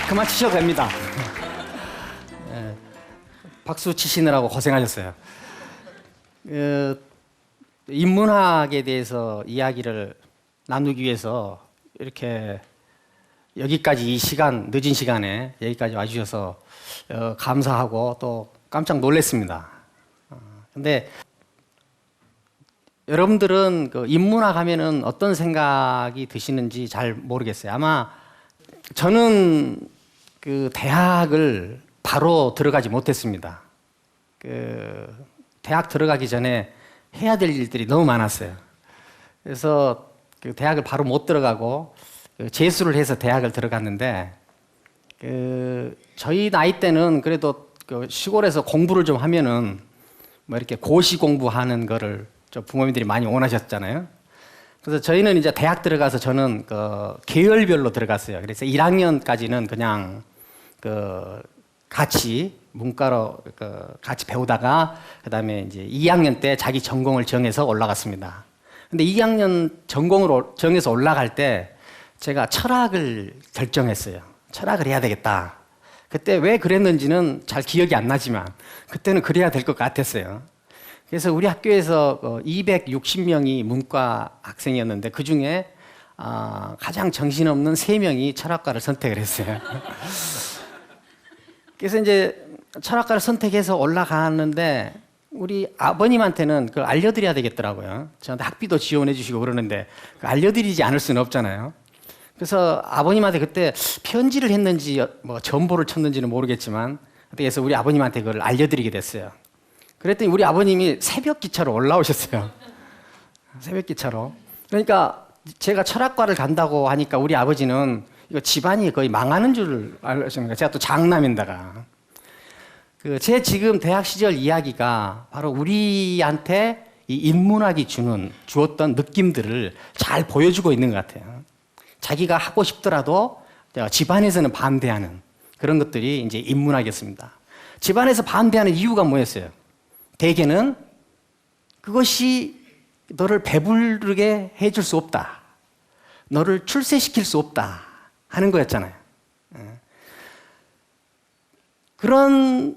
그만 치셔도 됩니다. 예, 박수 치시느라고 고생하셨어요. 인문학에 대해서 이야기를 나누기 위해서 이렇게 여기까지 이 시간, 늦은 시간에 여기까지 와주셔서 감사하고 또 깜짝 놀랐습니다. 근데 여러분들은 그 인문학 하면은 어떤 생각이 드시는지 잘 모르겠어요. 아마 저는 그 대학을 바로 들어가지 못했습니다. 그 대학 들어가기 전에 해야 될 일들이 너무 많았어요. 그래서 그 대학을 바로 못 들어가고 재수를 해서 대학을 들어갔는데 저희 나이 때는 그래도 그 시골에서 공부를 좀 하면은 뭐 이렇게 고시 공부하는 거를 좀 부모님들이 많이 원하셨잖아요. 그래서 저희는 이제 대학 들어가서 저는 그 계열별로 들어갔어요. 그래서 1학년까지는 그냥 그 같이 문과로 같이 배우다가 그다음에 이제 2학년 때 자기 전공을 정해서 올라갔습니다. 근데 2학년 전공으로 정해서 올라갈 때 제가 철학을 결정했어요. 철학을 해야 되겠다. 그때 왜 그랬는지는 잘 기억이 안 나지만 그때는 그래야 될 것 같았어요. 그래서 우리 학교에서 260명이 문과 학생이었는데 그 중에 가장 정신없는 3명이 철학과를 선택을 했어요. 그래서 이제 철학과를 선택해서 올라가는데 우리 아버님한테는 그걸 알려드려야 되겠더라고요. 저한테 학비도 지원해 주시고 그러는데 알려드리지 않을 수는 없잖아요. 그래서 아버님한테 그때 편지를 했는지 뭐 전보를 쳤는지는 모르겠지만 그래서 우리 아버님한테 그걸 알려드리게 됐어요. 그랬더니 우리 아버님이 새벽 기차로 올라오셨어요. 새벽 기차로. 그러니까 제가 철학과를 간다고 하니까 우리 아버지는 이거 집안이 거의 망하는 줄 알으시는 거예요. 제가 또 장남인다가. 제 지금 대학 시절 이야기가 바로 우리한테 이 인문학이 주었던 느낌들을 잘 보여주고 있는 것 같아요. 자기가 하고 싶더라도 집안에서는 반대하는 그런 것들이 이제 인문학이었습니다. 집안에서 반대하는 이유가 뭐였어요? 대개는 그것이 너를 배부르게 해줄 수 없다. 너를 출세시킬 수 없다. 하는 거였잖아요. 그런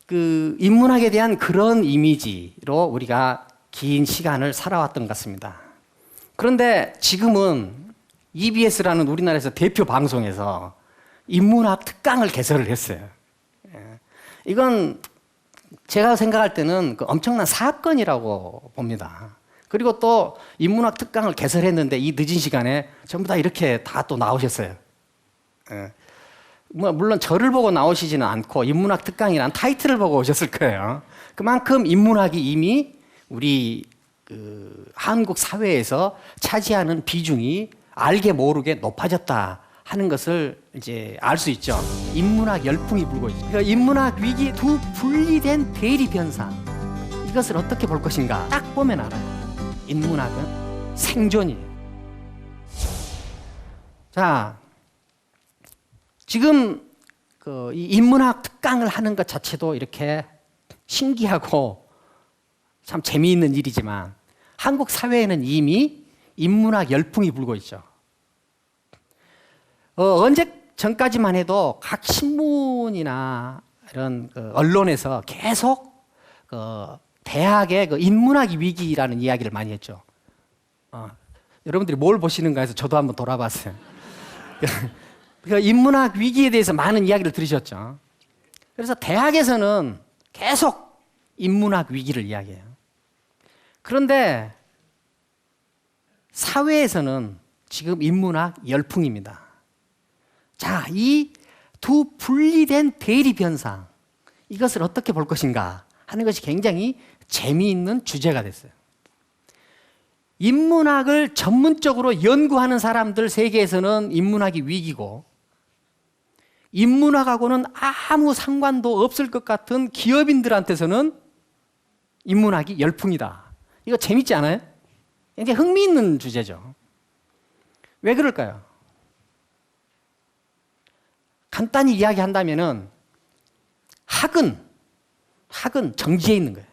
그 인문학에 대한 그런 이미지로 우리가 긴 시간을 살아왔던 것 같습니다. 그런데 지금은 EBS라는 우리나라에서 대표 방송에서 인문학 특강을 개설을 했어요. 이건 제가 생각할 때는 그 엄청난 사건이라고 봅니다. 그리고 또 인문학 특강을 개설했는데 이 늦은 시간에 전부 다 이렇게 다 또 나오셨어요. 물론 저를 보고 나오시지는 않고 인문학 특강이라는 타이틀을 보고 오셨을 거예요. 그만큼 인문학이 이미 우리 한국 사회에서 차지하는 비중이 알게 모르게 높아졌다 하는 것을 이제 알 수 있죠. 인문학 열풍이 불고 있죠. 그러니까 인문학 위기 두 분리된 대립 현상. 이것을 어떻게 볼 것인가 딱 보면 알아요. 인문학은 생존이에요. 자, 지금 이 인문학 특강을 하는 것 자체도 이렇게 신기하고 참 재미있는 일이지만 한국 사회에는 이미 인문학 열풍이 불고 있죠. 언제 전까지만 해도 각 신문이나 이런 언론에서 계속 대학의 인문학 위기라는 이야기를 많이 했죠. 여러분들이 뭘 보시는가 해서 저도 한번 돌아봤어요. 인문학 위기에 대해서 많은 이야기를 들으셨죠. 그래서 대학에서는 계속 인문학 위기를 이야기해요. 그런데 사회에서는 지금 인문학 열풍입니다. 자, 이 두 분리된 대립 현상, 이것을 어떻게 볼 것인가 하는 것이 굉장히 재미있는 주제가 됐어요. 인문학을 전문적으로 연구하는 사람들 세계에서는 인문학이 위기고, 인문학하고는 아무 상관도 없을 것 같은 기업인들한테서는 인문학이 열풍이다. 이거 재밌지 않아요? 굉장히 흥미있는 주제죠. 왜 그럴까요? 간단히 이야기한다면은 학은 정지해 있는 거예요.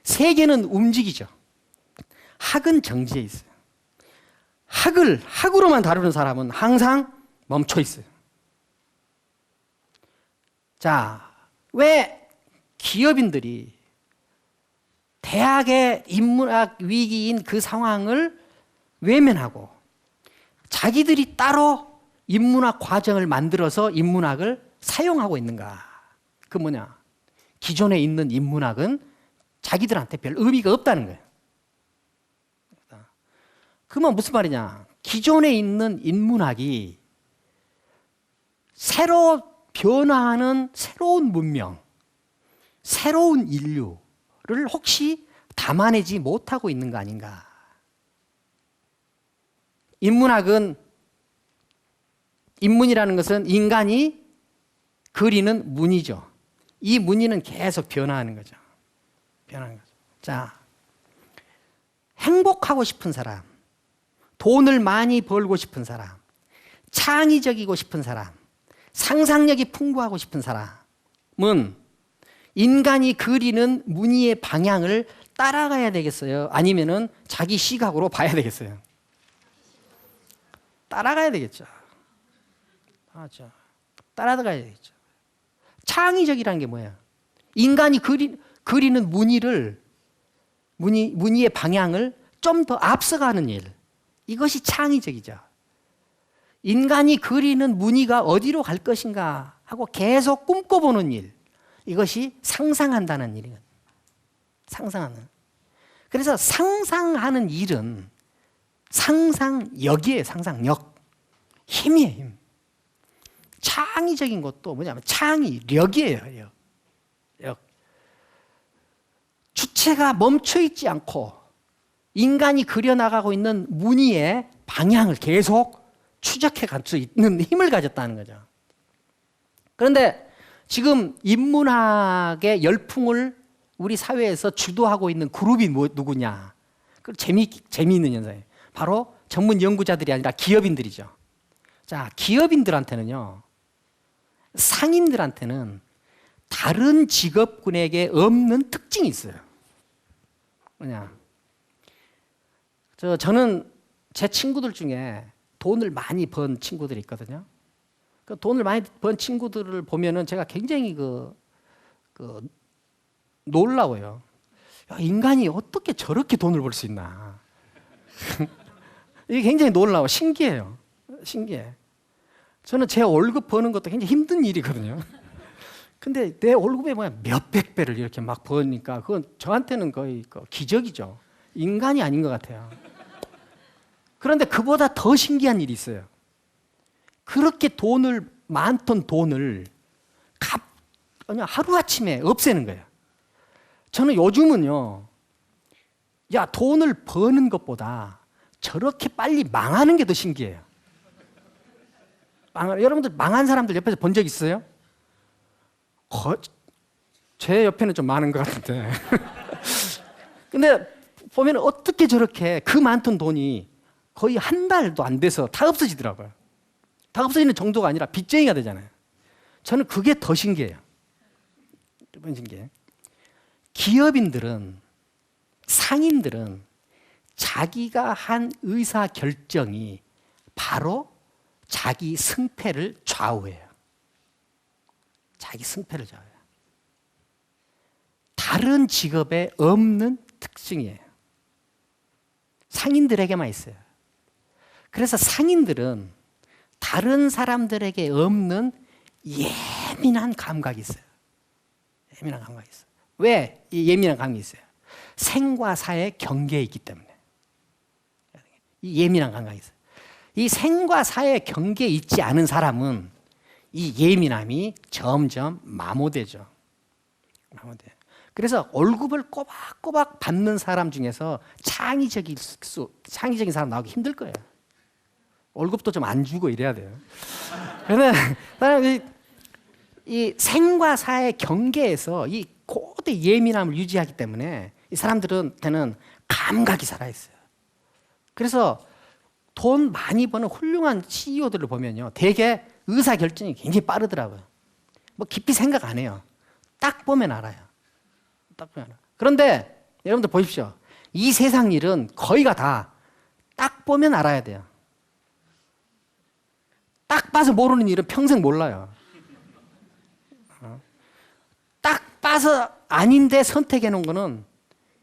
세계는 움직이죠. 학은 정지해 있어요. 학으로만 다루는 사람은 항상 멈춰 있어요. 자, 왜 기업인들이 대학의 인문학 위기인 그 상황을 외면하고 자기들이 따로 인문학 과정을 만들어서 인문학을 사용하고 있는가? 그 뭐냐? 기존에 있는 인문학은 자기들한테 별 의미가 없다는 거예요. 그러면 무슨 말이냐? 기존에 있는 인문학이 새로 변화하는 새로운 문명, 새로운 인류를 혹시 담아내지 못하고 있는 거 아닌가? 인문이라는 것은 인간이 그리는 문이죠. 이 문의는 계속 변화하는 거죠. 변하는 거죠. 자, 행복하고 싶은 사람, 돈을 많이 벌고 싶은 사람, 창의적이고 싶은 사람, 상상력이 풍부하고 싶은 사람은 인간이 그리는 문의의 방향을 따라가야 되겠어요? 아니면은 자기 시각으로 봐야 되겠어요? 따라가야 되겠죠. 맞죠. 따라가야 되겠죠. 창의적이라는 게 뭐예요? 인간이 그리는 문의의 방향을 좀 더 앞서가는 일. 이것이 창의적이죠. 인간이 그리는 문의가 어디로 갈 것인가 하고 계속 꿈꿔보는 일. 이것이 상상한다는 일이에요. 상상하는. 그래서 상상하는 일은 상상력이에요. 상상력. 힘이에요. 힘. 창의적인 것도 뭐냐면 창의력이에요. 력. 주체가 멈춰 있지 않고 인간이 그려나가고 있는 문의의 방향을 계속 추적해 갈 수 있는 힘을 가졌다는 거죠. 그런데 지금 인문학의 열풍을 우리 사회에서 주도하고 있는 그룹이 누구냐? 그 재미있는 현상이에요. 바로 전문 연구자들이 아니라 기업인들이죠. 자, 기업인들한테는요, 상인들한테는 다른 직업군에게 없는 특징이 있어요. 뭐냐? 저는 제 친구들 중에 돈을 많이 번 친구들이 있거든요. 그 돈을 많이 번 친구들을 보면은 제가 굉장히 놀라워요. 야, 인간이 어떻게 저렇게 돈을 벌 수 있나? 이게 굉장히 놀라워, 신기해요. 신기해. 저는 제 월급 버는 것도 굉장히 힘든 일이거든요. 근데 내 월급에 뭐야 몇백 배를 이렇게 막 버니까 그건 저한테는 거의 기적이죠. 인간이 아닌 것 같아요. 그런데 그보다 더 신기한 일이 있어요. 그렇게 많던 돈을 그냥 하루아침에 없애는 거예요. 저는 요즘은요, 야, 돈을 버는 것보다 저렇게 빨리 망하는 게 더 신기해요. 여러분들 망한 사람들 옆에서 본 적 있어요? 제 옆에는 좀 많은 것 같은데. 근데 보면 어떻게 저렇게 그 많던 돈이 거의 한 달도 안 돼서 다 없어지더라고요. 다 없어지는 정도가 아니라 빚쟁이가 되잖아요. 저는 그게 더 신기해요. 더 신기해요. 기업인들은, 상인들은 자기가 한 의사 결정이 바로 자기 승패를 좌우해요. 자기 승패를 좌우해요. 다른 직업에 없는 특징이에요. 상인들에게만 있어요. 그래서 상인들은 다른 사람들에게 없는 예민한 감각이 있어요. 예민한 감각이 있어요. 왜 이 예민한 감각이 있어요? 생과 사의 경계에 있기 때문에. 이 예민한 감각이 있어요. 이 생과 사의 경계에 있지 않은 사람은 이 예민함이 점점 마모되죠. 마모돼요. 그래서 월급을 꼬박꼬박 받는 사람 중에서 창의적인 사람 나오기 힘들 거예요. 월급도 좀 안 주고 이래야 돼요. 그런데 이 생과 사의 경계에서 이 고대 예민함을 유지하기 때문에 이 사람들한테는 감각이 살아있어요. 그래서 돈 많이 버는 훌륭한 CEO들을 보면요, 되게 의사결정이 굉장히 빠르더라고요. 뭐 깊이 생각 안 해요. 딱 보면 알아요. 딱 보면 알아요. 그런데 여러분들 보십시오. 이 세상 일은 거의가 다 딱 보면 알아야 돼요. 딱 봐서 모르는 일은 평생 몰라요. 딱 봐서 아닌데 선택해 놓은 거는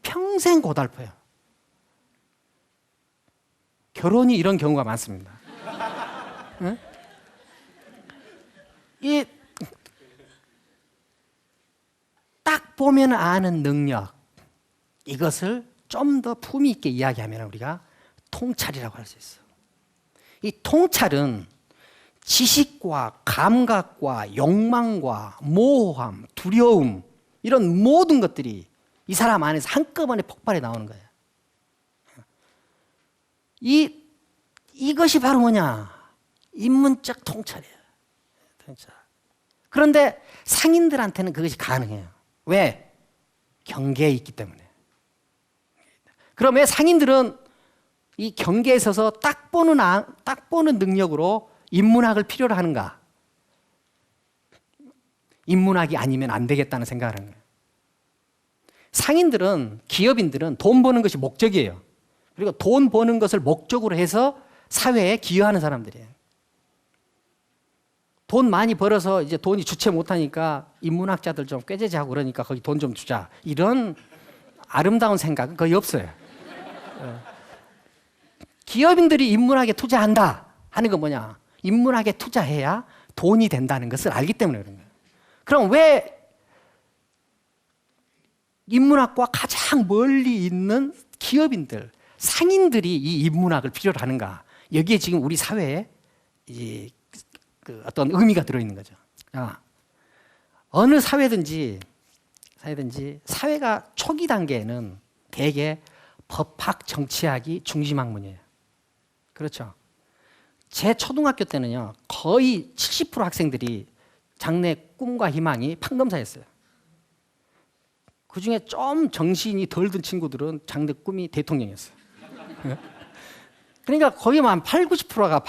평생 고달퍼요. 결혼이 이런 경우가 많습니다. 응? 딱 보면 아는 능력, 이것을 좀 더 품위 있게 이야기하면 우리가 통찰이라고 할 수 있어. 이 통찰은 지식과 감각과 욕망과 모호함, 두려움, 이런 모든 것들이 이 사람 안에서 한꺼번에 폭발해 나오는 거예요. 이것이 바로 뭐냐? 인문적 통찰이에요. 통찰. 그런데 상인들한테는 그것이 가능해요. 왜? 경계에 있기 때문에. 그럼 왜 상인들은 이 경계에 서서 딱 보는 능력으로 인문학을 필요로 하는가? 인문학이 아니면 안 되겠다는 생각을 하는 거예요. 상인들은, 기업인들은 돈 버는 것이 목적이에요. 그리고 돈 버는 것을 목적으로 해서 사회에 기여하는 사람들이에요. 돈 많이 벌어서 이제 돈이 주체 못하니까 인문학자들 좀 꾀죄죄하고 그러니까 거기 돈 좀 주자. 이런 아름다운 생각은 거의 없어요. 기업인들이 인문학에 투자한다 하는 건 뭐냐? 인문학에 투자해야 돈이 된다는 것을 알기 때문에 그런 거예요. 그럼 왜 인문학과 가장 멀리 있는 기업인들, 상인들이 이 인문학을 필요로 하는가? 여기에 지금 우리 사회에 어떤 의미가 들어있는 거죠. 어느 사회든지 사회가 초기 단계에는 대개 법학, 정치학이 중심학문이에요. 그렇죠. 제 초등학교 때는요, 거의 70% 학생들이 장래 꿈과 희망이 판검사였어요. 그 중에 좀 정신이 덜 든 친구들은 장래 꿈이 대통령이었어요. 그러니까 거의 한 8, 90%가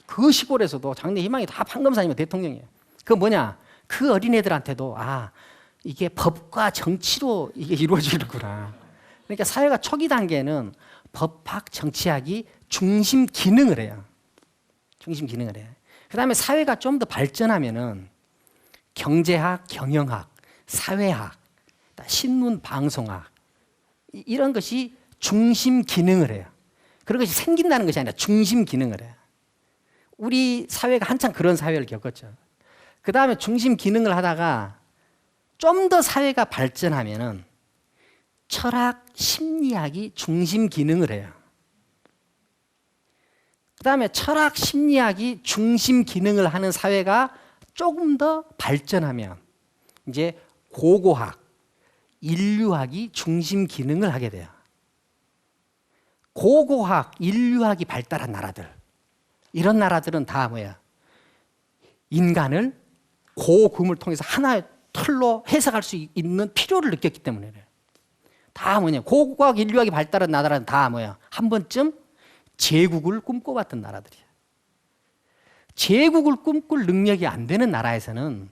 그 시골에서도 장래 희망이 다 판검사님은 대통령이에요. 그 뭐냐? 그 어린애들한테도 이게 법과 정치로 이게 이루어지는구나. 그러니까 사회가 초기 단계는 법학, 정치학이 중심 기능을 해요. 중심 기능을 해요. 그 다음에 사회가 좀 더 발전하면은 경제학, 경영학, 사회학, 신문, 방송학 이런 것이 중심 기능을 해요. 그런 것이 생긴다는 것이 아니라 중심 기능을 해요. 우리 사회가 한참 그런 사회를 겪었죠. 그 다음에 중심 기능을 하다가 좀 더 사회가 발전하면은 철학, 심리학이 중심 기능을 해요. 그 다음에 철학, 심리학이 중심 기능을 하는 사회가 조금 더 발전하면 이제 고고학, 인류학이 중심 기능을 하게 돼요. 고고학, 인류학이 발달한 나라들, 이런 나라들은 다 뭐야? 인간을 고금을 통해서 하나의 틀로 해석할 수 있는 필요를 느꼈기 때문에 그래요. 다 뭐냐? 고고학, 인류학이 발달한 나라는 다 뭐야? 한 번쯤 제국을 꿈꿔봤던 나라들이야. 제국을 꿈꿀 능력이 안 되는 나라에서는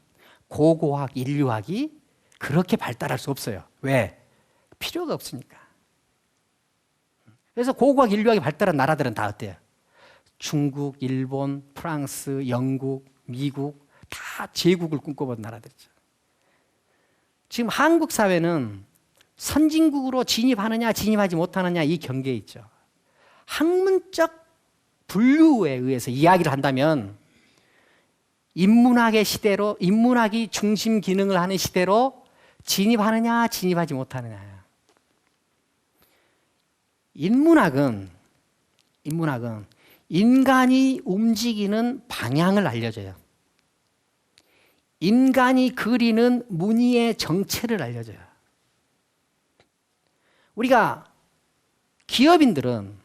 고고학, 인류학이 그렇게 발달할 수 없어요. 왜? 필요가 없으니까. 그래서 고고학, 인류학이 발달한 나라들은 다 어때요? 중국, 일본, 프랑스, 영국, 미국 다 제국을 꿈꿔본 나라들이죠. 지금 한국 사회는 선진국으로 진입하느냐 진입하지 못하느냐 이 경계에 있죠. 학문적 분류에 의해서 이야기를 한다면 인문학의 시대로, 인문학이 중심 기능을 하는 시대로 진입하느냐 진입하지 못하느냐. 인문학은 인간이 움직이는 방향을 알려줘요. 인간이 그리는 무늬의 정체를 알려줘요. 우리가 기업인들은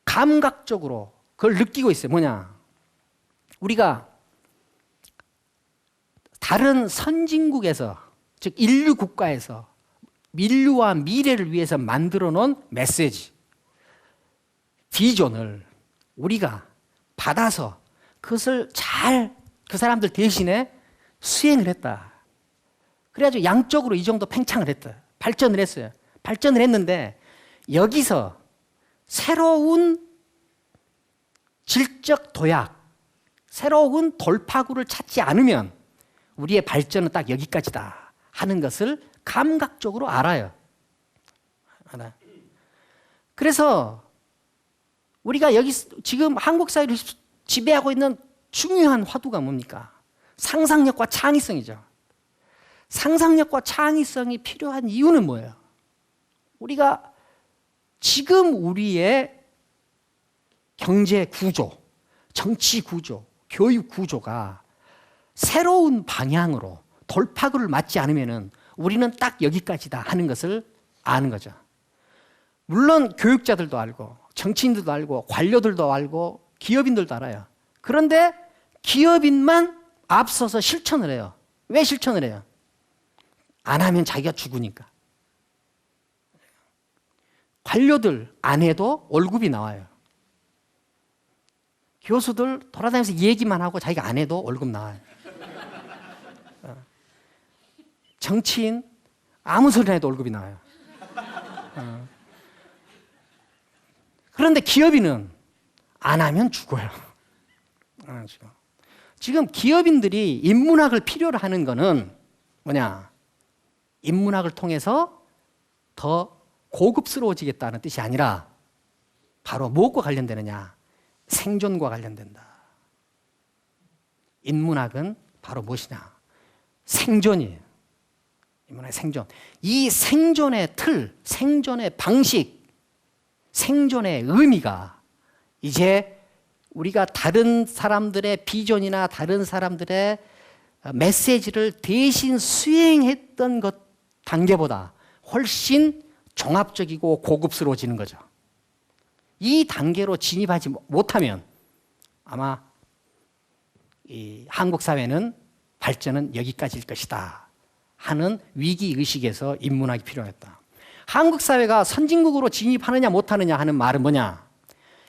감각적으로 그걸 느끼고 있어요. 뭐냐? 우리가 다른 선진국에서, 즉 인류 국가에서 인류와 미래를 위해서 만들어 놓은 메시지, 비전을 우리가 받아서 그것을 잘 그 사람들 대신에 수행을 했다. 그래가지고 양적으로 이 정도 팽창을 했다. 발전을 했어요. 발전을 했는데 여기서 새로운 질적 도약, 새로운 돌파구를 찾지 않으면 우리의 발전은 딱 여기까지다 하는 것을 감각적으로 알아요. 그래서 우리가 여기 지금 한국 사회를 지배하고 있는 중요한 화두가 뭡니까? 상상력과 창의성이죠. 상상력과 창의성이 필요한 이유는 뭐예요? 우리가 지금 우리의 경제 구조, 정치 구조, 교육 구조가 새로운 방향으로 돌파구를 맞지 않으면 우리는 딱 여기까지다 하는 것을 아는 거죠. 물론 교육자들도 알고 정치인들도 알고 관료들도 알고 기업인들도 알아요. 그런데 기업인만 앞서서 실천을 해요. 왜 실천을 해요? 안 하면 자기가 죽으니까. 관료들 안 해도 월급이 나와요. 교수들 돌아다니면서 얘기만 하고 자기가 안 해도 월급 나와요. 정치인 아무 소리나 해도 월급이 나와요. 그런데 기업인은 안 하면 죽어요. 지금 기업인들이 인문학을 필요로 하는 거는 뭐냐? 인문학을 통해서 더 고급스러워지겠다는 뜻이 아니라 바로 무엇과 관련되느냐? 생존과 관련된다. 인문학은 바로 무엇이냐? 생존이에요. 인문학의 생존. 이 생존의 틀, 생존의 방식, 생존의 의미가 이제 우리가 다른 사람들의 비전이나 다른 사람들의 메시지를 대신 수행했던 것 단계보다 훨씬 종합적이고 고급스러워지는 거죠. 이 단계로 진입하지 못하면 아마 이 한국 사회는 발전은 여기까지일 것이다 하는 위기의식에서 인문학이 필요했다. 한국 사회가 선진국으로 진입하느냐 못하느냐 하는 말은 뭐냐?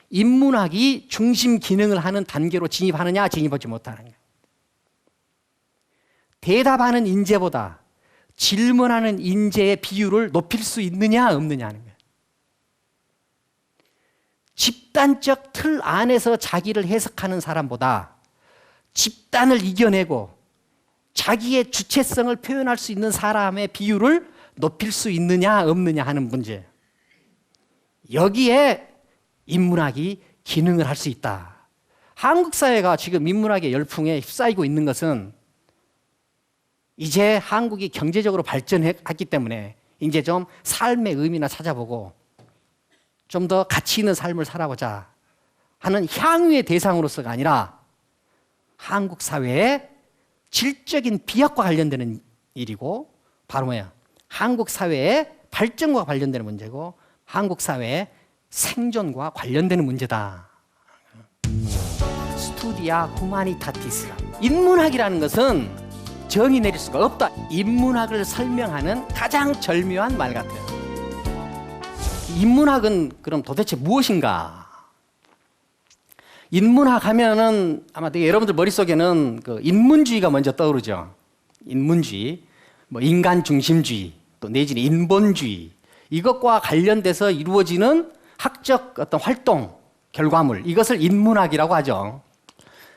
인문학이 중심 기능을 하는 단계로 진입하느냐 진입하지 못하느냐. 대답하는 인재보다 질문하는 인재의 비율을 높일 수 있느냐 없느냐 하는 거예요. 집단적 틀 안에서 자기를 해석하는 사람보다 집단을 이겨내고 자기의 주체성을 표현할 수 있는 사람의 비율을 높일 수 있느냐 없느냐 하는 문제. 여기에 인문학이 기능을 할 수 있다. 한국 사회가 지금 인문학의 열풍에 휩싸이고 있는 것은 이제 한국이 경제적으로 발전했기 때문에 이제 좀 삶의 의미나 찾아보고 좀 더 가치 있는 삶을 살아보자 하는 향유의 대상으로서가 아니라 한국 사회의 질적인 비약과 관련되는 일이고 바로 뭐야? 한국 사회의 발전과 관련되는 문제고 한국 사회의 생존과 관련되는 문제다. 스투디아 후마니타티스. 인문학이라는 것은 정의 내릴 수가 없다. 인문학을 설명하는 가장 절묘한 말 같아요. 인문학은 그럼 도대체 무엇인가? 인문학 하면은 아마 되게 여러분들 머릿속에는 그 인문주의가 먼저 떠오르죠. 인문주의, 뭐 인간 중심주의, 또 내지는 인본주의. 이것과 관련돼서 이루어지는 학적 어떤 활동, 결과물, 이것을 인문학이라고 하죠.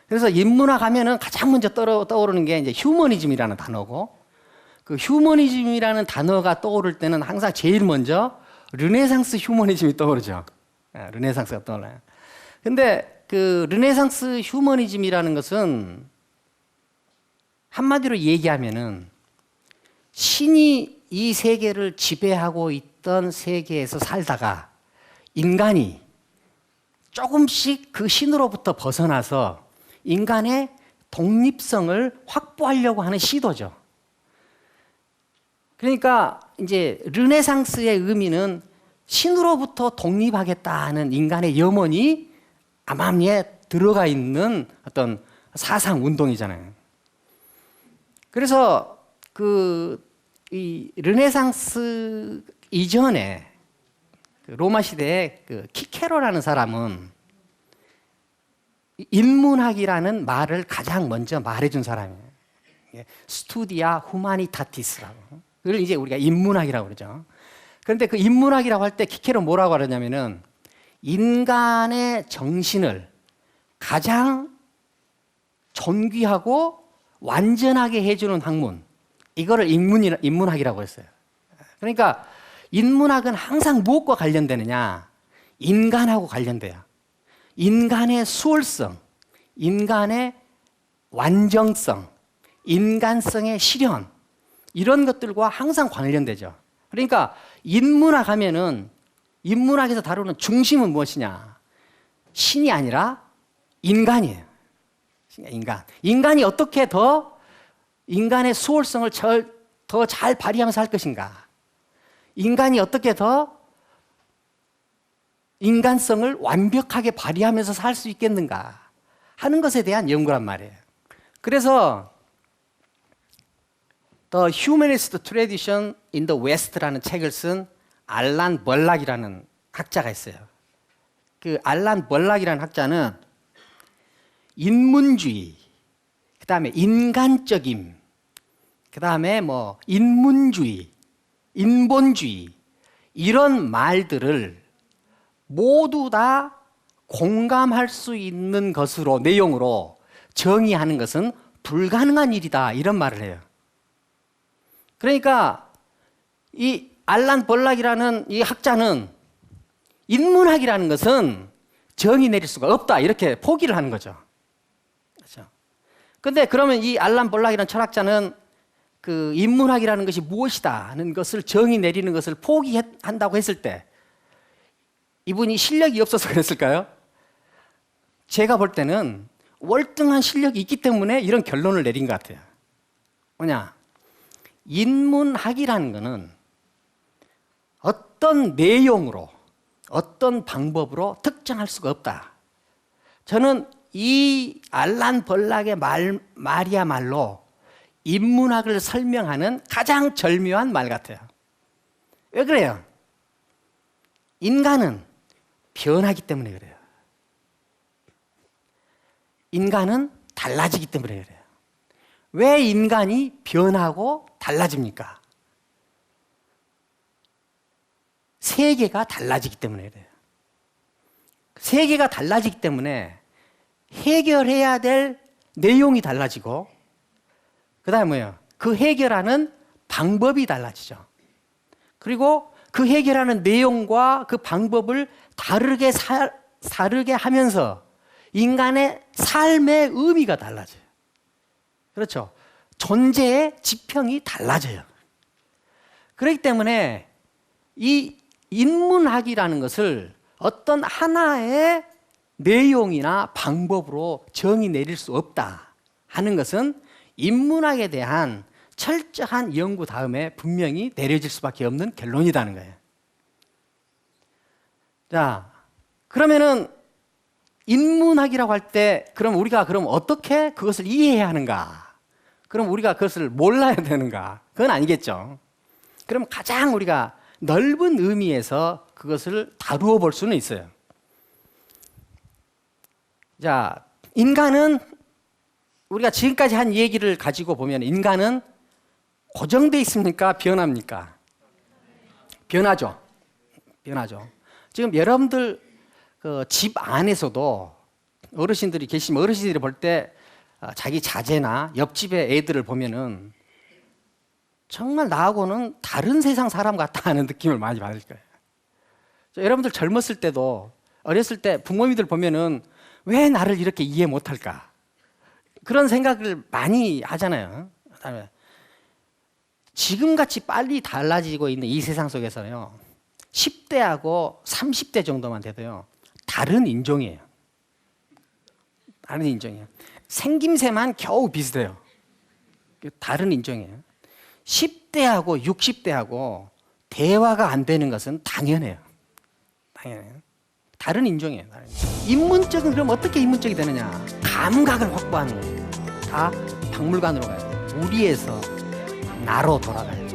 그래서 인문학 하면은 가장 먼저 떠오르는 게 이제 휴머니즘이라는 단어고, 그 휴머니즘이라는 단어가 떠오를 때는 항상 제일 먼저 르네상스 휴머니즘이 떠오르죠. 르네상스가 떠올라요. 근데 그 르네상스 휴머니즘이라는 것은 한마디로 얘기하면은 신이 이 세계를 지배하고 있던 세계에서 살다가 인간이 조금씩 그 신으로부터 벗어나서 인간의 독립성을 확보하려고 하는 시도죠. 그러니까 이제 르네상스의 의미는 신으로부터 독립하겠다는 인간의 염원이 암암리에 들어가 있는 어떤 사상 운동이잖아요. 그래서 이 르네상스 이전에 로마 시대에 그 키케로라는 사람은 인문학이라는 말을 가장 먼저 말해준 사람이에요. 스투디아 후마니타티스라고. 그걸 이제 우리가 인문학이라고 그러죠. 그런데 그 인문학이라고 할 때 키케로 뭐라고 하냐면은 인간의 정신을 가장 존귀하고 완전하게 해주는 학문, 이거를 인문학이라고 했어요. 그러니까 인문학은 항상 무엇과 관련되느냐? 인간하고 관련돼요. 인간의 수월성, 인간의 완정성, 인간성의 실현, 이런 것들과 항상 관련되죠. 그러니까 인문학 하면은 인문학에서 다루는 중심은 무엇이냐? 신이 아니라 인간이에요. 인간. 인간이 어떻게 더 인간의 수월성을 더 잘 발휘하면서 할 것인가? 인간이 어떻게 더 인간성을 완벽하게 발휘하면서 살 수 있겠는가 하는 것에 대한 연구란 말이에요. 그래서 The Humanist Tradition in the West라는 책을 쓴 알란 벌락이라는 학자가 있어요. 그 알란 벌락이라는 학자는 인문주의, 그 다음에 인간적임, 그 다음에 뭐 인문주의, 인본주의, 이런 말들을 모두 다 공감할 수 있는 것으로, 내용으로 정의하는 것은 불가능한 일이다, 이런 말을 해요. 그러니까 이 알란 벌락이라는 이 학자는 인문학이라는 것은 정의 내릴 수가 없다, 이렇게 포기를 하는 거죠. 그렇죠? 근데 그러면 이 알란 벌락이라는 철학자는 그 인문학이라는 것이 무엇이다 하는 것을 정의 내리는 것을 포기한다고 했을 때 이분이 실력이 없어서 그랬을까요? 제가 볼 때는 월등한 실력이 있기 때문에 이런 결론을 내린 것 같아요. 뭐냐? 인문학이라는 것은 어떤 내용으로, 어떤 방법으로 특정할 수가 없다. 저는 이 알란 벌락의 말이야말로 인문학을 설명하는 가장 절묘한 말 같아요. 왜 그래요? 인간은 변하기 때문에 그래요. 인간은 달라지기 때문에 그래요. 왜 인간이 변하고 달라집니까? 세계가 달라지기 때문에 그래요. 세계가 달라지기 때문에 해결해야 될 내용이 달라지고, 그 다음에 뭐예요? 그 해결하는 방법이 달라지죠. 그리고 그 해결하는 내용과 그 방법을 다르게 하면서 인간의 삶의 의미가 달라져요. 그렇죠? 존재의 지평이 달라져요. 그렇기 때문에 이 인문학이라는 것을 어떤 하나의 내용이나 방법으로 정의 내릴 수 없다 하는 것은 인문학에 대한 철저한 연구 다음에 분명히 내려질 수밖에 없는 결론이라는 거예요. 자, 그러면은 인문학이라고 할 때 그럼 우리가 어떻게 그것을 이해해야 하는가? 그럼 우리가 그것을 몰라야 되는가? 그건 아니겠죠. 그럼 가장 우리가 넓은 의미에서 그것을 다루어 볼 수는 있어요. 자, 인간은 우리가 지금까지 한 얘기를 가지고 보면 인간은 고정되어 있습니까? 변합니까? 변하죠. 변하죠. 지금 여러분들 그 집 안에서도 어르신들이 계시면 어르신들이 볼 때 자기 자제나 옆집의 애들을 보면은 정말 나하고는 다른 세상 사람 같다 하는 느낌을 많이 받을 거예요. 여러분들 젊었을 때도 어렸을 때 부모님들 보면은 왜 나를 이렇게 이해 못할까? 그런 생각을 많이 하잖아요. 그다음에 지금같이 빨리 달라지고 있는 이 세상 속에서는요, 10대하고 30대 정도만 돼도요, 다른 인종이에요. 다른 인종이에요. 생김새만 겨우 비슷해요. 다른 인종이에요. 10대하고 60대하고 대화가 안 되는 것은 당연해요. 당연해요. 다른 인종이에요. 인문적은 그럼 어떻게 인문적이 되느냐? 감각을 확보하는 거예요. 다 박물관으로 가야 돼요. 우리에서 나로 돌아가야 돼요.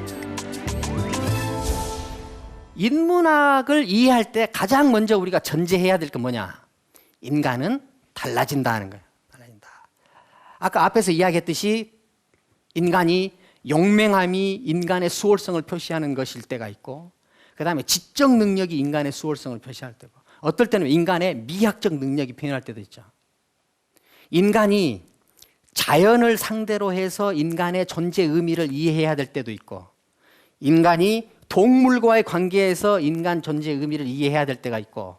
인문학을 이해할 때 가장 먼저 우리가 전제해야 될 건 뭐냐? 인간은 달라진다는 거예요. 달라진다. 아까 앞에서 이야기했듯이 인간이 용맹함이 인간의 수월성을 표시하는 것일 때가 있고, 그 다음에 지적 능력이 인간의 수월성을 표시할 때고, 어떨 때는 인간의 미학적 능력이 표현할 때도 있죠. 인간이 자연을 상대로 해서 인간의 존재 의미를 이해해야 될 때도 있고, 인간이 동물과의 관계에서 인간 존재 의미를 이해해야 될 때가 있고,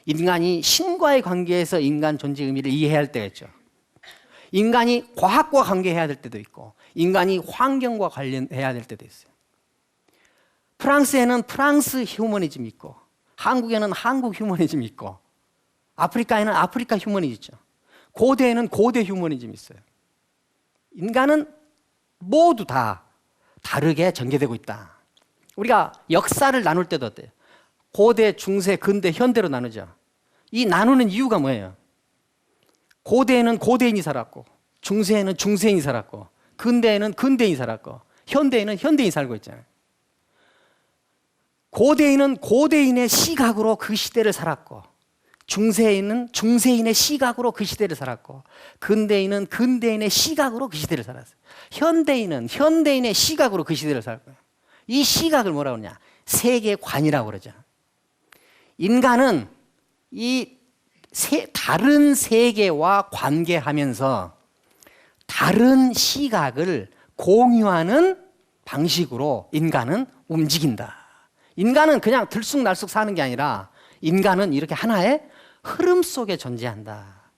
인간이 신과의 관계에서 인간 존재 의미를 이해해야 할 때가 있죠. 인간이 과학과 관계해야 될 때도 있고, 인간이 환경과 관련해야 될 때도 있어요. 프랑스에는 프랑스 휴머니즘이 있고, 한국에는 한국 휴머니즘이 있고, 아프리카에는 아프리카 휴머니즘이 있죠. 고대에는 고대 휴머니즘이 있어요. 인간은 모두 다 다르게 전개되고 있다. 우리가 역사를 나눌 때도 어때요? 고대, 중세, 근대, 현대로 나누죠. 이 나누는 이유가 뭐예요? 고대에는 고대인이 살았고, 중세에는 중세인이 살았고, 근대에는 근대인이 살았고, 현대에는 현대인이 살고 있잖아요. 고대인은 고대인의 시각으로 그 시대를 살았고, 중세인은 중세인의 시각으로 그 시대를 살았고, 근대인은 근대인의 시각으로 그 시대를 살았어요. 현대인은 현대인의 시각으로 그 시대를 살고요. 이 시각을 뭐라고 그러냐? 세계관이라고 그러죠. 인간은 이 다른 세계와 관계하면서 다른 시각을 공유하는 방식으로 인간은 움직인다. 인간은 그냥 들쑥날쑥 사는 게 아니라 인간은 이렇게 하나의 흐름 속에 존재한다.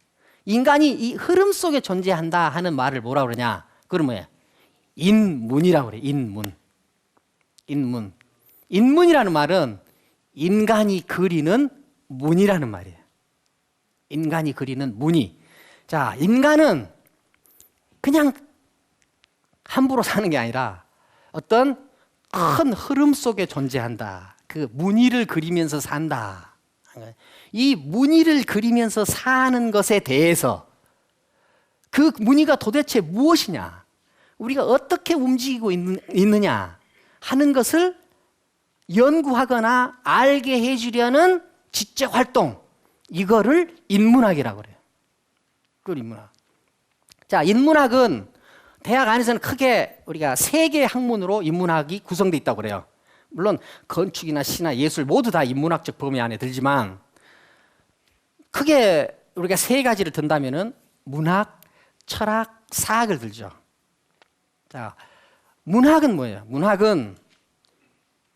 인간이 이 흐름 속에 존재한다 하는 말을 뭐라고 그러냐? 그건 뭐예요? 인문이라고 그래요. 인문. 인문. 인문이라는 말은 인간이 그리는 문이라는 말이에요. 인간이 그리는 무늬. 자, 인간은 그냥 함부로 사는 게 아니라 어떤 큰 흐름 속에 존재한다. 그 무늬를 그리면서 산다. 이 무늬를 그리면서 사는 것에 대해서 그 무늬가 도대체 무엇이냐? 우리가 어떻게 움직이고 있느냐 하는 것을 연구하거나 알게 해주려는 지적 활동, 이거를 인문학이라고 그래요. 그걸 인문학. 자, 인문학은 대학 안에서는 크게 우리가 세 개의 학문으로 인문학이 구성되어 있다고 그래요. 물론 건축이나 시나 예술 모두 다 인문학적 범위 안에 들지만 크게 우리가 세 가지를 든다면은 문학, 철학, 사학을 들죠. 자, 문학은 뭐예요? 문학은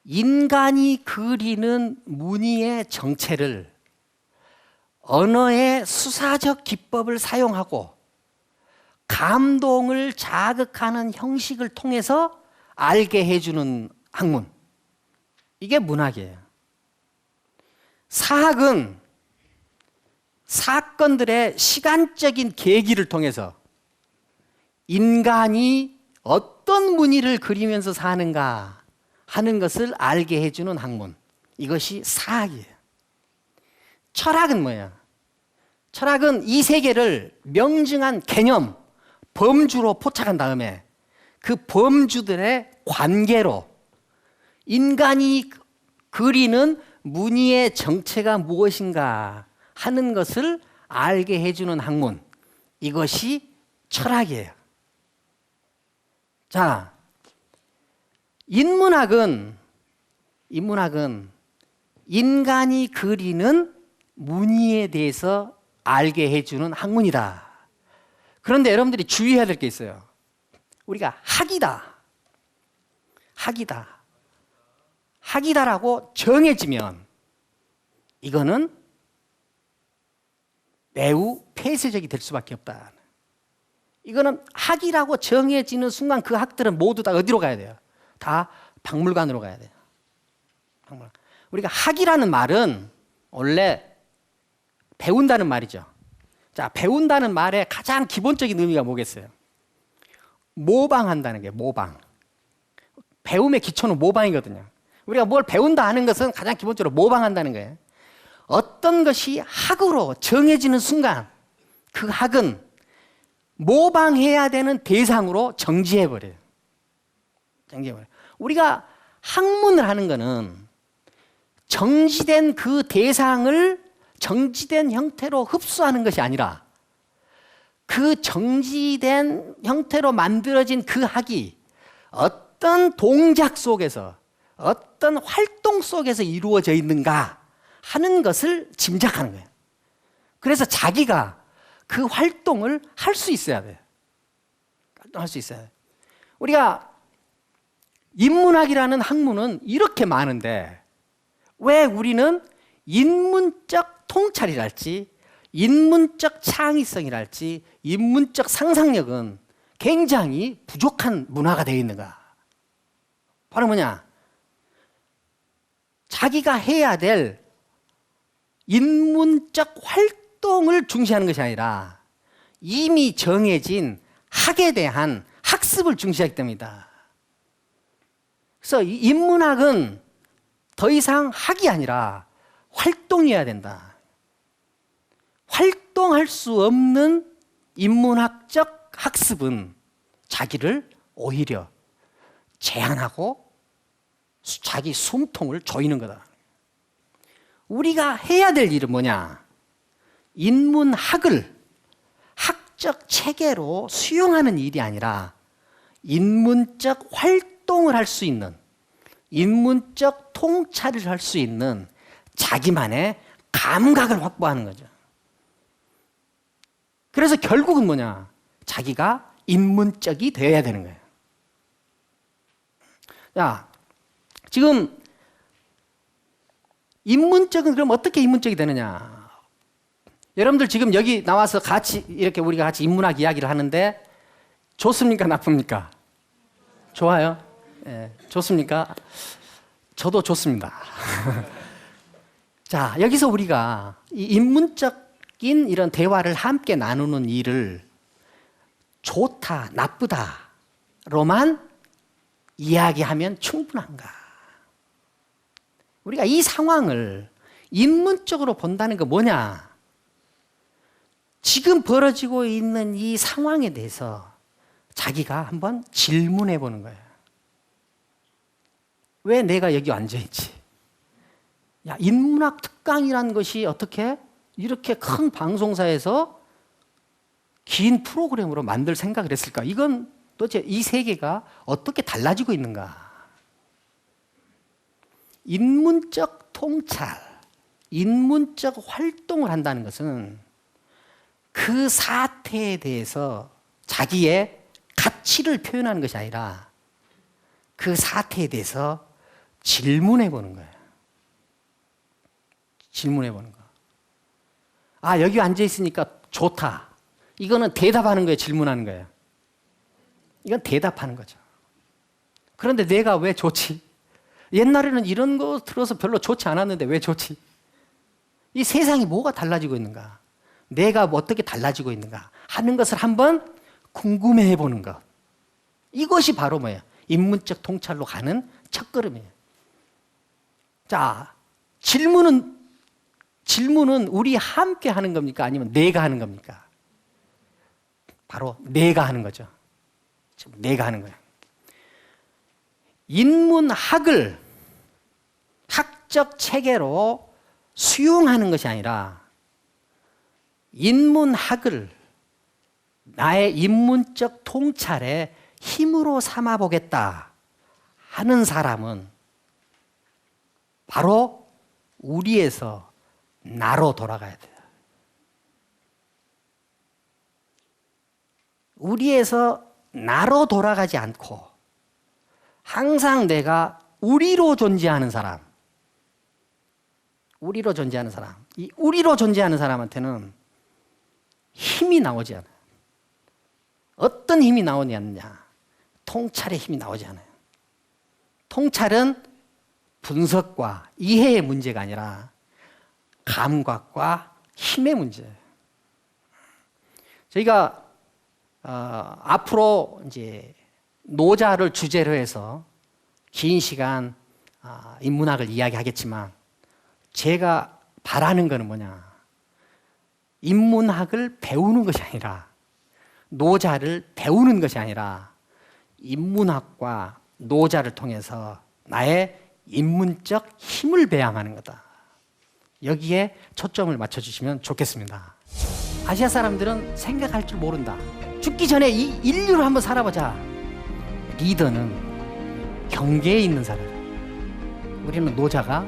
인간이 그리는 무늬의 정체를 언어의 수사적 기법을 사용하고 감동을 자극하는 형식을 통해서 알게 해주는 학문. 이게 문학이에요. 사학은 사건들의 시간적인 계기를 통해서 인간이 어떤 무늬를 그리면서 사는가 하는 것을 알게 해주는 학문. 이것이 사학이에요. 철학은 뭐예요? 철학은 이 세계를 명징한 개념, 범주로 포착한 다음에 그 범주들의 관계로 인간이 그리는 무늬의 정체가 무엇인가 하는 것을 알게 해주는 학문. 이것이 철학이에요. 자, 인문학은 인간이 그리는 무늬에 대해서 알게 해주는 학문이다. 그런데 여러분들이 주의해야 될 게 있어요. 우리가 학이다라고 정해지면 이거는 매우 폐쇄적이 될 수밖에 없다. 이거는 학이라고 정해지는 순간 그 학들은 모두 다 어디로 가야 돼요? 다 박물관으로 가야 돼요. 박물관. 우리가 학이라는 말은 원래 배운다는 말이죠. 자, 배운다는 말의 가장 기본적인 의미가 뭐겠어요? 모방한다는 게 모방. 배움의 기초는 모방이거든요. 우리가 뭘 배운다 하는 것은 가장 기본적으로 모방한다는 거예요. 어떤 것이 학으로 정해지는 순간 그 학은 모방해야 되는 대상으로 정지해버려요. 정지해버려요. 우리가 학문을 하는 거는 정지된 그 대상을 정지된 형태로 흡수하는 것이 아니라 그 정지된 형태로 만들어진 그 학이 어떤 동작 속에서 어떤 활동 속에서 이루어져 있는가 하는 것을 짐작하는 거예요. 그래서 자기가 그 활동을 할 수 있어야 돼요. 활동할 수 있어야 돼요. 우리가 인문학이라는 학문은 이렇게 많은데 왜 우리는 인문적 통찰이랄지 인문적 창의성이랄지 인문적 상상력은 굉장히 부족한 문화가 되어 있는가? 바로 뭐냐? 자기가 해야 될 인문적 활동을 중시하는 것이 아니라 이미 정해진 학에 대한 학습을 중시하기 때문이다. 그래서 이 인문학은 더 이상 학이 아니라 활동이어야 된다. 활동할 수 없는 인문학적 학습은 자기를 오히려 제한하고 자기 숨통을 조이는 거다. 우리가 해야 될 일은 뭐냐? 인문학을 학적 체계로 수용하는 일이 아니라 인문적 활동을 할 수 있는, 인문적 통찰을 할 수 있는 자기만의 감각을 확보하는 거죠. 그래서 결국은 뭐냐? 자기가 인문적이 되어야 되는 거예요. 자, 지금 인문적은 그럼 어떻게 인문적이 되느냐? 여러분들 지금 여기 나와서 같이 이렇게 우리가 같이 인문학 이야기를 하는데 좋습니까? 나쁩니까? 좋아요? 예, 좋습니까? 저도 좋습니다. 자, 여기서 우리가 이 인문적인 이런 대화를 함께 나누는 일을 좋다, 나쁘다로만 이야기하면 충분한가? 우리가 이 상황을 인문적으로 본다는 건 뭐냐? 지금 벌어지고 있는 이 상황에 대해서 자기가 한번 질문해 보는 거예요. 왜 내가 여기 앉아있지? 야, 인문학 특강이라는 것이 어떻게 이렇게 큰 방송사에서 긴 프로그램으로 만들 생각을 했을까? 이건 도대체 이 세계가 어떻게 달라지고 있는가? 인문적 통찰, 인문적 활동을 한다는 것은 그 사태에 대해서 자기의 가치를 표현하는 것이 아니라 그 사태에 대해서 질문해 보는 거예요. 질문해 보는 거. 아, 여기 앉아 있으니까 좋다. 이거는 대답하는 거예요, 질문하는 거예요. 이건 대답하는 거죠. 그런데 내가 왜 좋지? 옛날에는 이런 거 들어서 별로 좋지 않았는데 왜 좋지? 이 세상이 뭐가 달라지고 있는가? 내가 뭐 어떻게 달라지고 있는가? 하는 것을 한번 궁금해해 보는 것. 이것이 바로 뭐예요? 인문적 통찰로 가는 첫걸음이에요. 자, 질문은 우리 함께 하는 겁니까? 아니면 내가 하는 겁니까? 바로 내가 하는 거죠. 지금 내가 하는 거예요. 인문학을 학적 체계로 수용하는 것이 아니라 인문학을 나의 인문적 통찰의 힘으로 삼아 보겠다 하는 사람은 바로 우리에서 나로 돌아가야 돼요. 우리에서 나로 돌아가지 않고 항상 내가 우리로 존재하는 사람, 우리로 존재하는 사람, 이 우리로 존재하는 사람한테는 힘이 나오지 않아요. 어떤 힘이 나오지 않느냐? 통찰의 힘이 나오지 않아요. 통찰은 분석과 이해의 문제가 아니라 감각과 힘의 문제예요. 저희가 앞으로 이제 노자를 주제로 해서 긴 시간 인문학을 이야기하겠지만 제가 바라는 것은 뭐냐? 인문학을 배우는 것이 아니라 노자를 배우는 것이 아니라 인문학과 노자를 통해서 나의 인문적 힘을 배양하는 거다. 여기에 초점을 맞춰주시면 좋겠습니다. 아시아 사람들은 생각할 줄 모른다. 죽기 전에 이 인류를 한번 살아보자. 리더는 경계에 있는 사람. 우리는 노자가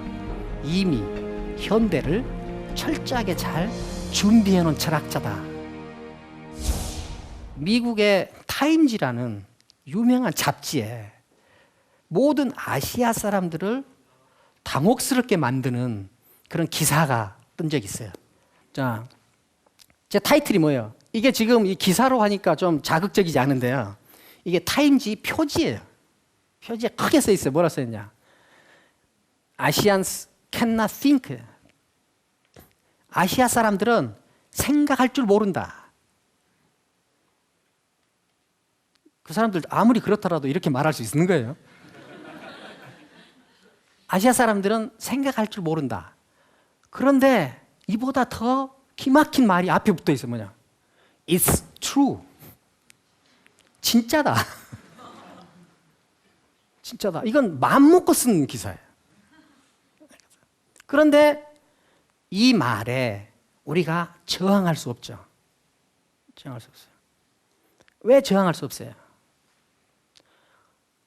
이미 현대를 철저하게 잘 준비해 놓은 철학자다. 미국의 타임지라는 유명한 잡지에 모든 아시아 사람들을 당혹스럽게 만드는 그런 기사가 뜬 적이 있어요. 자, 제 타이틀이 뭐예요? 이게 지금 이 기사로 하니까 좀 자극적이지 않은데요. 이게 타임지 표지예요. 표지에 크게 써 있어요. 뭐라 써 있냐? Asians cannot think. 아시아 사람들은 생각할 줄 모른다. 그 사람들 아무리 그렇더라도 이렇게 말할 수 있는 거예요. 아시아 사람들은 생각할 줄 모른다. 그런데 이보다 더 기막힌 말이 앞에 붙어 있어. 뭐냐? It's true. 진짜다. 진짜다. 이건 마음 먹고 쓴 기사예요. 그런데 이 말에 우리가 저항할 수 없죠. 저항할 수 없어요. 왜 저항할 수 없어요?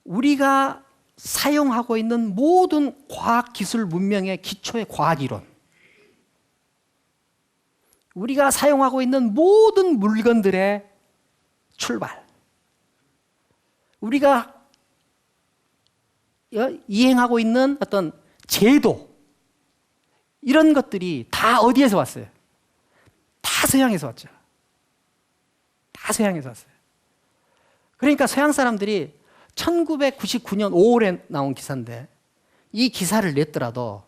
우리가 사용하고 있는 모든 과학 기술 문명의 기초의 과학 이론, 우리가 사용하고 있는 모든 물건들의 출발, 우리가 이행하고 있는 어떤 제도, 이런 것들이 다 어디에서 왔어요? 다 서양에서 왔죠. 다 서양에서 왔어요. 그러니까 서양 사람들이 1999년 5월에 나온 기사인데 이 기사를 냈더라도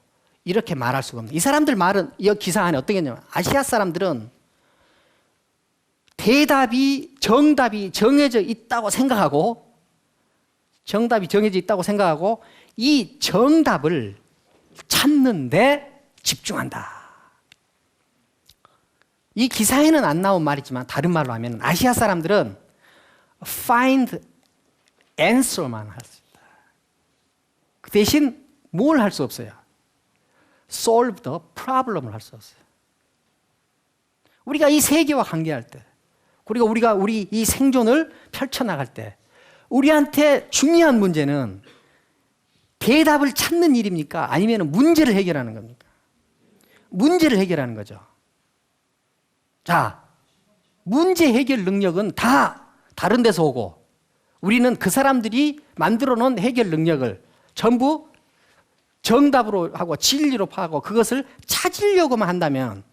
이렇게 말할 수가 없는. 이 사람들 말은 이 기사 안에 어떻게 했냐면 아시아 사람들은 대답이 정답이 정해져 있다고 생각하고 이 정답을 찾는데 집중한다. 이 기사에는 안 나온 말이지만 다른 말로 하면 아시아 사람들은 find answer만 할 수 있다. 그 대신 뭘 할 수 없어요? solve the problem을 할 수 없어요. 우리가 이 세계와 관계할 때, 그리고 우리가 우리 이 생존을 펼쳐나갈 때 우리한테 중요한 문제는 대답을 찾는 일입니까? 아니면 문제를 해결하는 겁니까? 문제를 해결하는 거죠. 자, 문제 해결 능력은 다 다른 데서 오고 우리는 그 사람들이 만들어 놓은 해결 능력을 전부 정답으로 하고 진리로 파고 그것을 찾으려고만 한다면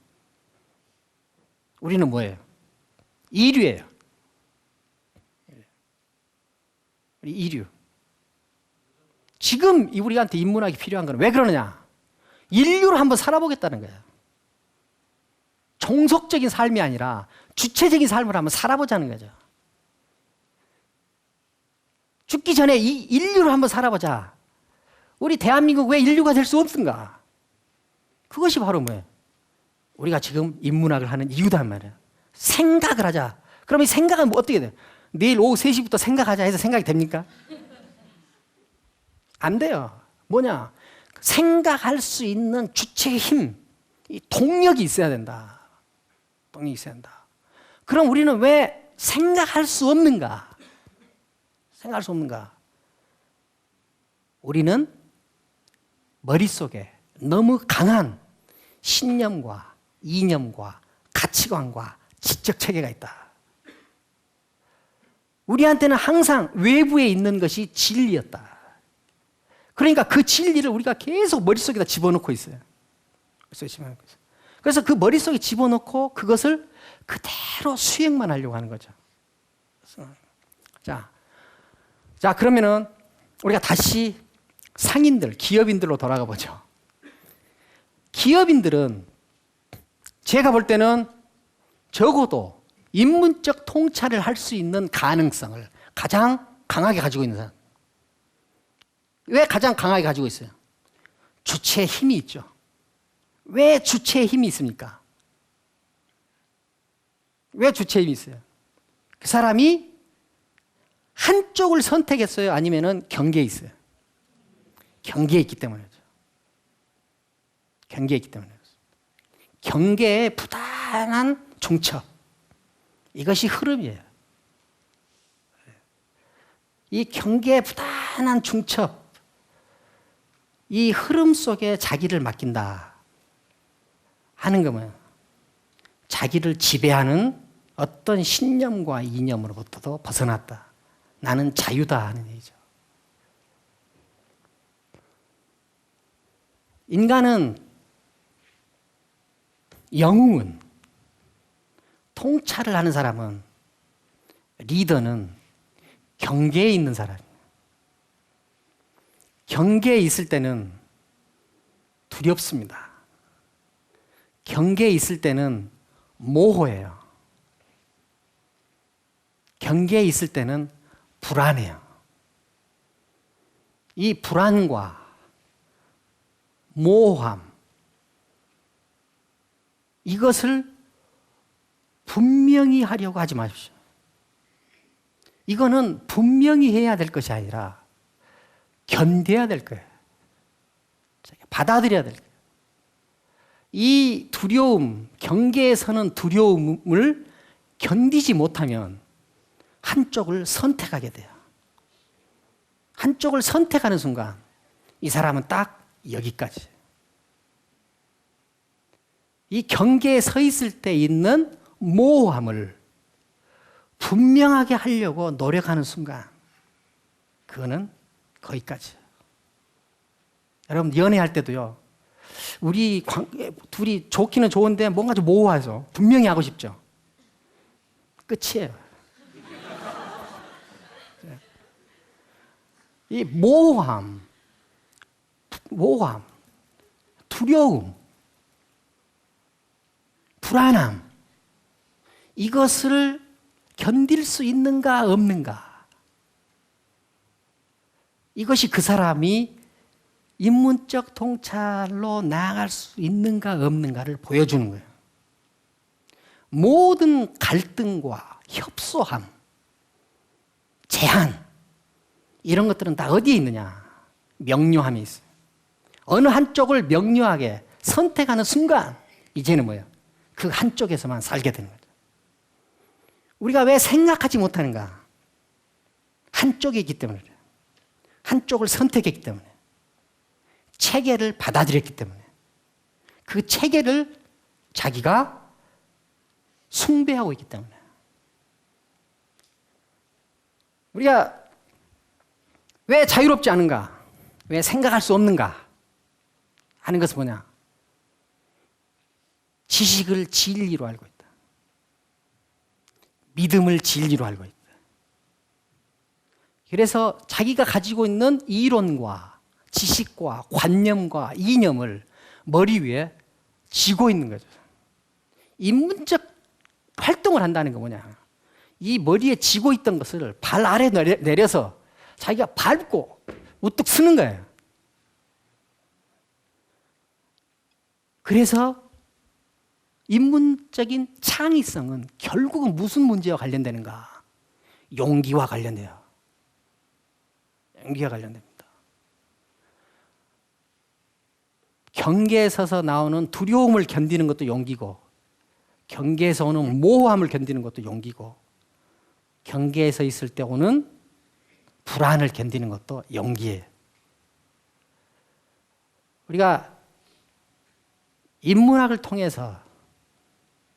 우리는 뭐예요? 이류예요. 이류. 지금 우리한테 인문학이 필요한 건 왜 그러느냐? 인류로 한번 살아보겠다는 거예요. 종속적인 삶이 아니라 주체적인 삶을 한번 살아보자는 거죠. 죽기 전에 이 인류로 한번 살아보자. 우리 대한민국 왜 인류가 될 수 없는가? 그것이 바로 뭐예요? 우리가 지금 인문학을 하는 이유단 말이에요. 생각을 하자. 그럼 이 생각은 뭐 어떻게 돼요? 내일 오후 3시부터 생각하자 해서 생각이 됩니까? 안 돼요. 뭐냐? 생각할 수 있는 주체의 힘, 이 동력이 있어야 된다. 동력이 있어야 된다. 그럼 우리는 왜 생각할 수 없는가? 생각할 수 없는가? 우리는 머릿속에 너무 강한 신념과 이념과 가치관과 지적 체계가 있다. 우리한테는 항상 외부에 있는 것이 진리였다. 그러니까 그 진리를 우리가 계속 머릿속에다 집어넣고 있어요. 그래서 그 머릿속에 집어넣고 그것을 그대로 수행만 하려고 하는 거죠. 자, 그러면은 우리가 다시 상인들, 기업인들로 돌아가 보죠. 기업인들은 제가 볼 때는 적어도 인문적 통찰을 할 수 있는 가능성을 가장 강하게 가지고 있는 사람. 왜 가장 강하게 가지고 있어요? 주체의 힘이 있죠. 왜 주체의 힘이 있습니까? 왜 주체의 힘이 있어요? 그 사람이 한쪽을 선택했어요? 아니면 경계에 있어요? 경계에 있기 때문이죠. 경계에 있기 때문이죠. 경계에 부단한 중첩. 이것이 흐름이에요. 이 경계에 부단한 중첩. 이 흐름 속에 자기를 맡긴다 하는 거면 자기를 지배하는 어떤 신념과 이념으로부터도 벗어났다. 나는 자유다 하는 얘기죠. 인간은 영웅은 통찰을 하는 사람은 리더는 경계에 있는 사람이에요. 경계에 있을 때는 두렵습니다. 경계에 있을 때는 모호해요. 경계에 있을 때는 불안해요. 이 불안과 모호함, 이것을 분명히 하려고 하지 마십시오. 이거는 분명히 해야 될 것이 아니라 견뎌야 될 거예요. 받아들여야 될 거예요. 이 두려움, 경계에 서는 두려움을 견디지 못하면 한쪽을 선택하게 돼요. 한쪽을 선택하는 순간 이 사람은 딱 여기까지. 이 경계에 서 있을 때 있는 모호함을 분명하게 하려고 노력하는 순간 그거는 거기까지. 여러분 연애할 때도요. 우리 둘이 좋기는 좋은데 뭔가 좀 모호해서 분명히 하고 싶죠. 끝이에요. 이 모호함, 두려움, 불안함, 이것을 견딜 수 있는가 없는가, 이것이 그 사람이 인문적 통찰로 나아갈 수 있는가 없는가를 보여주는 거예요. 모든 갈등과 협소함, 제한, 이런 것들은 다 어디에 있느냐? 명료함이 있어요. 어느 한쪽을 명료하게 선택하는 순간 이제는 뭐예요? 그 한쪽에서만 살게 되는 거죠. 우리가 왜 생각하지 못하는가? 한쪽에 있기 때문에 그래요. 한쪽을 선택했기 때문에. 체계를 받아들였기 때문에. 그 체계를 자기가 숭배하고 있기 때문에. 우리가 왜 자유롭지 않은가? 왜 생각할 수 없는가? 하는 것은 뭐냐? 지식을 진리로 알고 있다. 믿음을 진리로 알고 있다. 그래서 자기가 가지고 있는 이론과 지식과 관념과 이념을 머리 위에 쥐고 있는 거죠. 인문적 활동을 한다는 게 뭐냐? 이 머리에 쥐고 있던 것을 발 아래 내려서 자기가 밟고 우뚝 서는 거예요. 그래서 인문적인 창의성은 결국은 무슨 문제와 관련되는가? 용기와 관련돼요. 용기와 관련됩니다. 경계에 서서 나오는 두려움을 견디는 것도 용기고, 경계에서 오는 모호함을 견디는 것도 용기고, 경계에서 있을 때 오는 불안을 견디는 것도 용기예요. 우리가 인문학을 통해서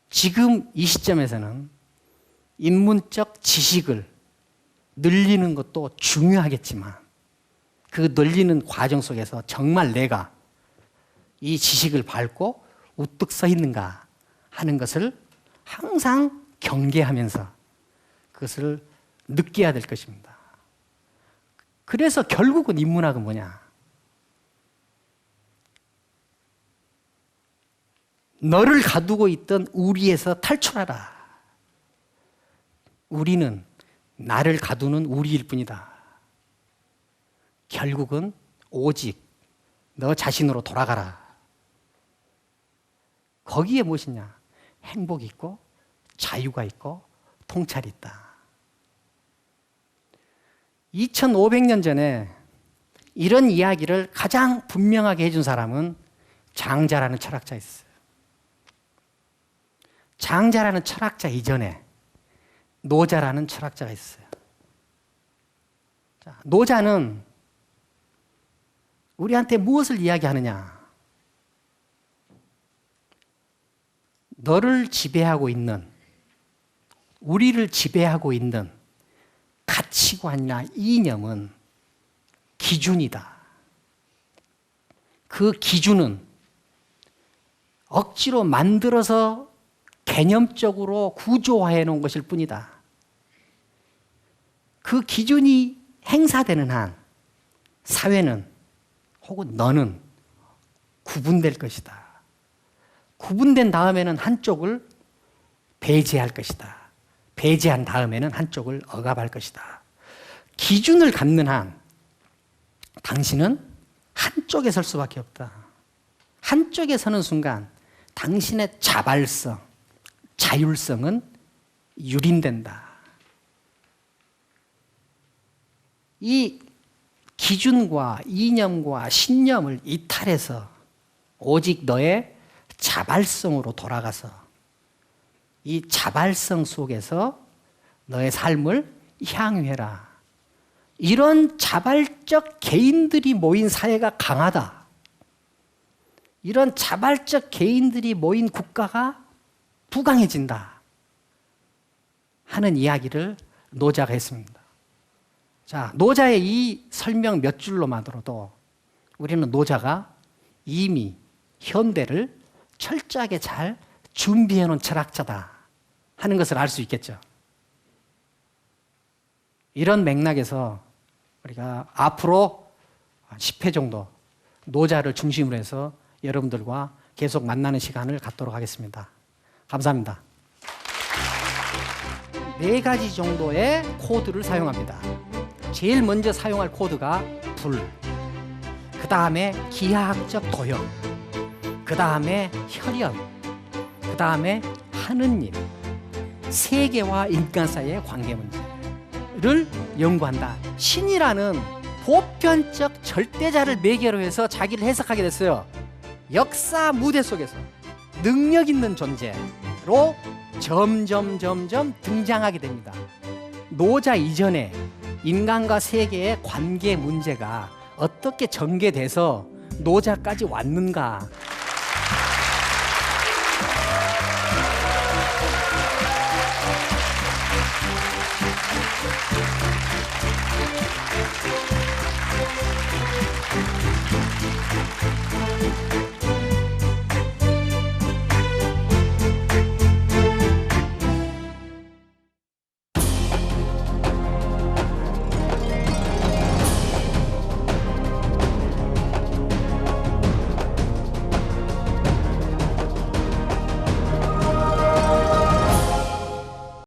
지금 이 시점에서는 인문적 지식을 늘리는 것도 중요하겠지만 그 늘리는 과정 속에서 정말 내가 이 지식을 밟고 우뚝 서 있는가 하는 것을 항상 경계하면서 그것을 느껴야 될 것입니다. 그래서 결국은 인문학은 뭐냐? 너를 가두고 있던 우리에서 탈출하라. 우리는 나를 가두는 우리일 뿐이다. 결국은 오직 너 자신으로 돌아가라. 거기에 무엇이냐? 행복이 있고 자유가 있고 통찰이 있다. 2500년 전에 이런 이야기를 가장 분명하게 해준 사람은 장자라는 철학자였어요. 장자라는 철학자 이전에 노자라는 철학자가 있어요. 자, 노자는 우리한테 무엇을 이야기하느냐? 너를 지배하고 있는 우리를 지배하고 있는 가치관이나 이념은 기준이다. 그 기준은 억지로 만들어서 개념적으로 구조화해 놓은 것일 뿐이다. 그 기준이 행사되는 한 사회는 혹은 너는 구분될 것이다. 구분된 다음에는 한쪽을 배제할 것이다. 배제한 다음에는 한쪽을 억압할 것이다. 기준을 갖는 한 당신은 한쪽에 설 수밖에 없다. 한쪽에 서는 순간 당신의 자발성, 자율성은 유린된다. 이 기준과 이념과 신념을 이탈해서 오직 너의 자발성으로 돌아가서 이 자발성 속에서 너의 삶을 향유해라. 이런 자발적 개인들이 모인 사회가 강하다. 이런 자발적 개인들이 모인 국가가 부강해진다. 하는 이야기를 노자가 했습니다. 자, 노자의 이 설명 몇 줄로만으로도 우리는 노자가 이미 현대를 철저하게 잘 준비해 놓은 철학자다 하는 것을 알 수 있겠죠. 이런 맥락에서 우리가 앞으로 10회 정도 노자를 중심으로 해서 여러분들과 계속 만나는 시간을 갖도록 하겠습니다. 감사합니다. 4가지 정도의 코드를 사용합니다. 제일 먼저 사용할 코드가 불, 그 다음에 기하학적 도형, 그 다음에 혈연, 그 다음에 하느님, 세계와 인간 사이의 관계 문제를 연구한다. 신이라는 보편적 절대자를 매개로 해서 자기를 해석하게 됐어요. 역사 무대 속에서 능력 있는 존재로 점점 등장하게 됩니다. 노자 이전에 인간과 세계의 관계 문제가 어떻게 전개돼서 노자까지 왔는가